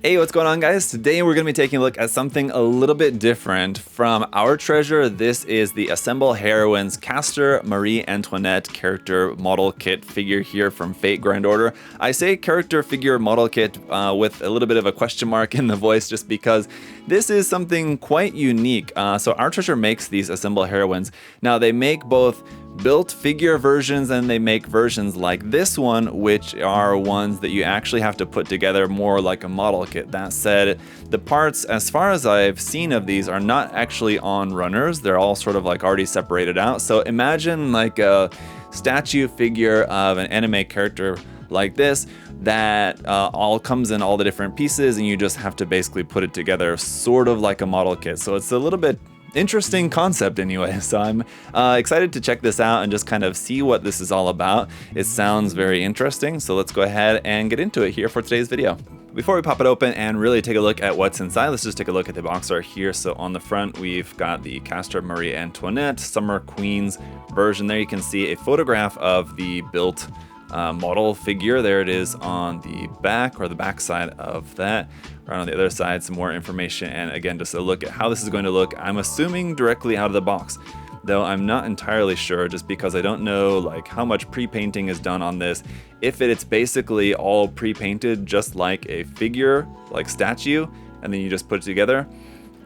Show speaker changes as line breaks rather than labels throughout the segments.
Hey, what's going on, guys? Today we're going to be taking a look at something a little bit different from our treasure. This is the Assemble Heroines Castor Marie Antoinette character model kit figure here from Fate Grand Order. I say character figure model kit with a little bit of a question mark in the voice just because this is something quite unique. So our treasure makes these Assemble Heroines. Now they make both built figure versions and they make versions like this one, which are ones that you actually have to put together more like a model kit. That said, the parts, as far as I've seen of these, are not actually on runners. They're all sort of like already separated out. So imagine like a statue figure of an anime character like this that all comes in all the different pieces, and you just have to basically put it together sort of like a model kit. So it's a little bit interesting concept anyway, so I'm excited to check this out and just kind of see what this is all about. It sounds very interesting, so let's go ahead and get into it here for today's video. Before we pop it open and really take a look at what's inside, let's just take a look at the box art here. So on the front, we've got the Castor Marie Antoinette Summer Queens version. There you can see a photograph of the built model figure. There it is on the back, or the back side of that. Right on the other side, some more information, and again, just a look at how this is going to look. I'm assuming directly out of the box, though I'm not entirely sure, just because I don't know like how much pre-painting is done on this. If it's basically all pre-painted just like a figure, like statue, and then you just put it together,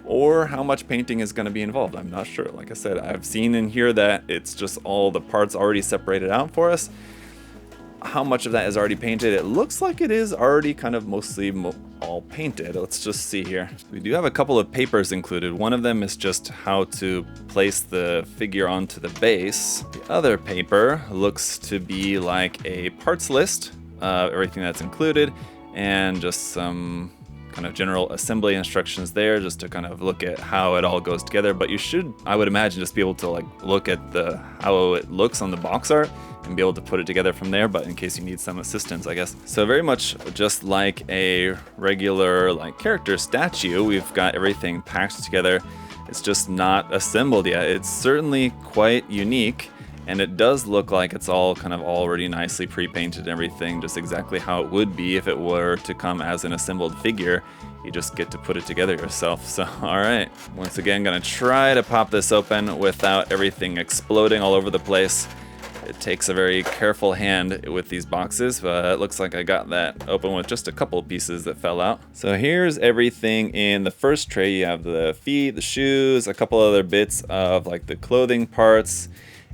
or how much painting is going to be involved. I'm not sure. Like I said, I've seen in here that it's just all the parts already separated out for us. How much of that is already painted? It looks like it is already kind of mostly all painted. Let's just see here. We do have a couple of papers included. One of them is just how to place the figure onto the base. The other paper looks to be like a parts list, everything that's included, and just some kind of general assembly instructions there, just to kind of look at how it all goes together. But you should, I would imagine, just be able to like look at how it looks on the box art and be able to put it together from there, but in case you need some assistance, I guess. So very much just like a regular like character statue, we've got everything packed together. It's just not assembled yet. It's certainly quite unique, and it does look like it's all kind of already nicely pre-painted and everything, just exactly how it would be if it were to come as an assembled figure. You just get to put it together yourself. So, all right. Once again, gonna try to pop this open without everything exploding all over the place. It takes a very careful hand with these boxes, but it looks like I got that open with just a couple pieces that fell out. So here's everything in the first tray. You have the feet, the shoes, a couple other bits of like the clothing parts,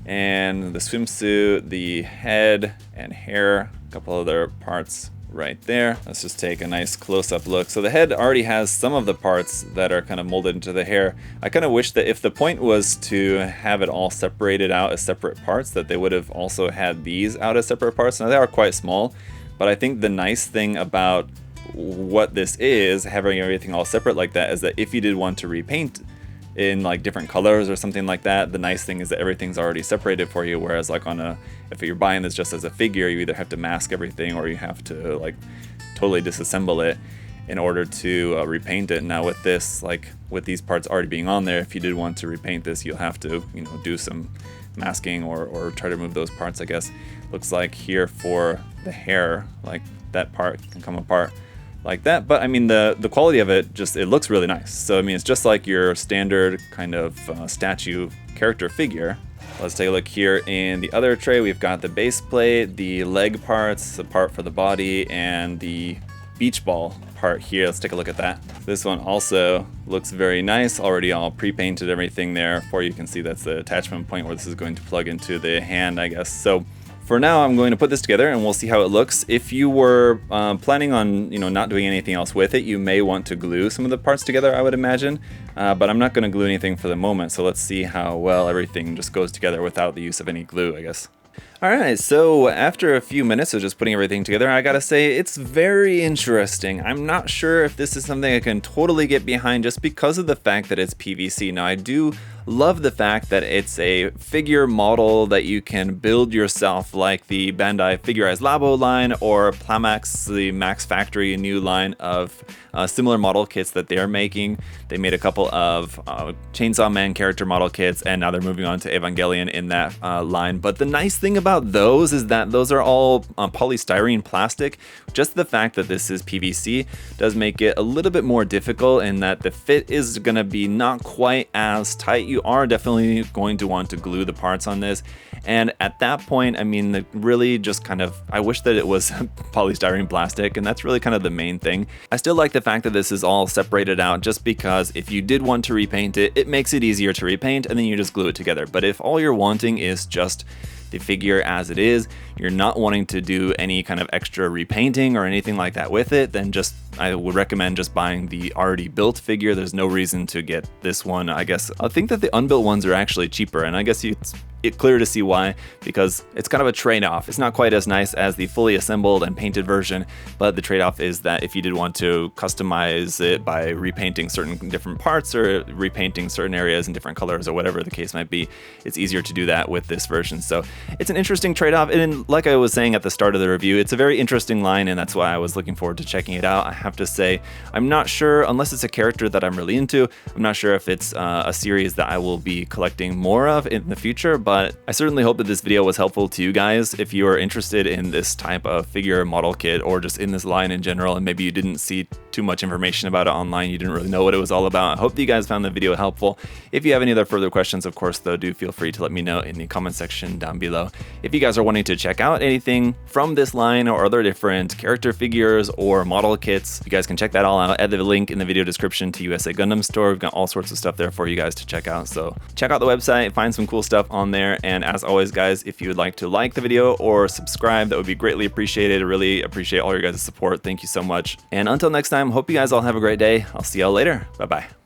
and the swimsuit, the head and hair, a couple other parts right there. Let's just take a nice close-up look. So the head already has some of the parts that are kind of molded into the hair. I kind of wish that if the point was to have it all separated out as separate parts, that they would have also had these out as separate parts. Now they are quite small, but I think the nice thing about what this is, having everything all separate like that, is that if you did want to repaint in like different colors or something like that, the nice thing is that everything's already separated for you. Whereas like if you're buying this just as a figure, you either have to mask everything or you have to like totally disassemble it in order to repaint it. Now with this, like with these parts already being on there, if you did want to repaint this, you'll have to, you know, do some masking or try to remove those parts, I guess. Looks like here for the hair, like that part can come apart like that, but I mean the quality of it, just it looks really nice. So I mean it's just like your standard kind of statue character figure. Let's take a look here in the other tray. We've got the base plate, the leg parts, the part for the body, and the beach ball part here. Let's take a look at that. This one also looks very nice, already all pre-painted everything there for you. You can see that's the attachment point where this is going to plug into the hand, I guess. So for now, I'm going to put this together and we'll see how it looks. If you were planning on, you know, not doing anything else with it, you may want to glue some of the parts together, I would imagine. But I'm not going to glue anything for the moment, so let's see how well everything just goes together without the use of any glue, I guess. Alright, so after a few minutes of just putting everything together, I gotta say, it's very interesting. I'm not sure if this is something I can totally get behind just because of the fact that it's PVC. Now, I do Love the fact that it's a figure model that you can build yourself, like the Bandai Figureize Labo line or Plamax, the Max Factory, new line of similar model kits that they're making. They made a couple of Chainsaw Man character model kits, and now they're moving on to Evangelion in that line. But the nice thing about those is that those are all polystyrene plastic. Just the fact that this is PVC does make it a little bit more difficult in that the fit is going to be not quite as tight. You are definitely going to want to glue the parts on this. And at that point, I mean, really just kind of, I wish that it was polystyrene plastic, and that's really kind of the main thing. I still like the fact that this is all separated out just because if you did want to repaint it, it makes it easier to repaint and then you just glue it together. But if all you're wanting is just the figure as it is, you're not wanting to do any kind of extra repainting or anything like that with it, then just I would recommend just buying the already built figure. There's no reason to get this one. I guess I think that the unbuilt ones are actually cheaper, and I guess it's clear to see why, because it's kind of a trade-off. It's not quite as nice as the fully assembled and painted version, but the trade-off is that if you did want to customize it by repainting certain different parts or repainting certain areas in different colors or whatever the case might be, it's easier to do that with this version. So it's an interesting trade-off, and like I was saying at the start of the review, it's a very interesting line, and that's why I was looking forward to checking it out. I have to say, I'm not sure, unless it's a character that I'm really into, I'm not sure if it's a series that I will be collecting more of in the future, but I certainly hope that this video was helpful to you guys. If you are interested in this type of figure model kit or just in this line in general, and maybe you didn't see too much information about it online, you didn't really know what it was all about, I hope that you guys found the video helpful. If you have any other further questions, of course, though, do feel free to let me know in the comment section down below. If you guys are wanting to check out anything from this line or other different character figures or model kits, you guys can check that all out at the link in the video description to USA Gundam Store. We've got all sorts of stuff there for you guys to check out. So check out the website, find some cool stuff on there. And as always, guys, if you would like to like the video or subscribe, that would be greatly appreciated. I really appreciate all your guys' support. Thank you so much. And until next time, hope you guys all have a great day. I'll see y'all later. Bye-bye.